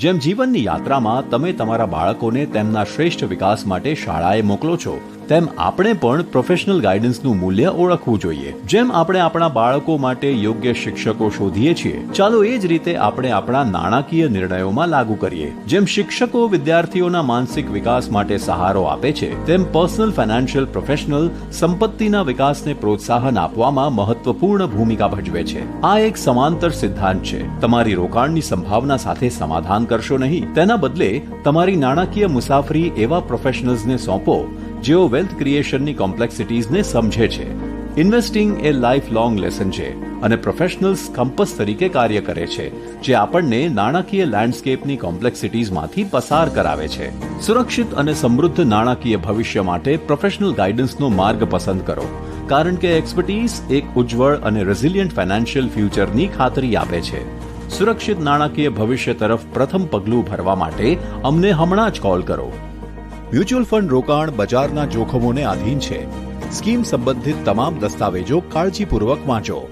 જેમ જીવનની યાત્રામાં તમે તમારા બાળકોને તેમના શ્રેષ્ઠ વિકાસ માટે શાળાએ મોકલો છો, તેમ આપણે પણ પ્રોફેશનલ ગાઈડન્સનું મૂલ્ય ઓળખવું જોઈએ. જેમ આપણે આપણા બાળકો માટે યોગ્ય શિક્ષકો શોધીએ છીએ, ચાલો એ જ રીતે આપણે આપણા નાણાકીય નિર્ણયોમાં લાગુ કરીએ. જેમ શિક્ષકો વિદ્યાર્થીઓના માનસિક વિકાસ માટે સહારો આપે છે, તેમ પર્સનલ ફાઇનાન્શિયલ પ્રોફેશનલ સંપત્તિના વિકાસને પ્રોત્સાહન આપવામાં મહત્વપૂર્ણ ભૂમિકા ભજવે છે. આ એક સમાંતર સિદ્ધાંત છે. તમારી રોકાણની સંભાવના સાથે સમાધાન કરશો નહીં, તેના બદલે તમારી નાણાકીય મુસાફરી એવા પ્રોફેશનલ્સને સોંપો જેઓ વેલ્થ ક્રિએશનની કોમ્પ્લેક્સિટીઝને સમજે છે. ઇન્વેસ્ટિંગ એ લાઈફ લોંગ લેસન છે અને પ્રોફેશનલ્સ કમ્પસ તરીકે કાર્ય કરે છે, જે આપણને નાણાકીય લેન્ડસ્કેપની કોમ્પ્લેક્સિટીઝમાંથી પસાર કરાવે છે. સુરક્ષિત અને સમૃદ્ધ નાણાકીય ભવિષ્ય માટે પ્રોફેશનલ ગાઈડન્સનો માર્ગ પસંદ કરો, કારણ કે એક્સપર્ટીઝ એક ઉજ્જવળ અને રેઝિલિયન્ટ ફાઇનાન્શિયલ ફ્યુચરની ખાતરી આપે છે. સુરક્ષિત નાણાકીય ભવિષ્ય તરફ પ્રથમ પગલું ભરવા માટે અમને હમણાં જ કોલ કરો. મ્યુચ્યુઅલ ફંડ રોકાણ બજારના જોખમોને આધીન છે. સ્કીમ સંબંધિત તમામ દસ્તાવેજો કાળજીપૂર્વક વાંચો.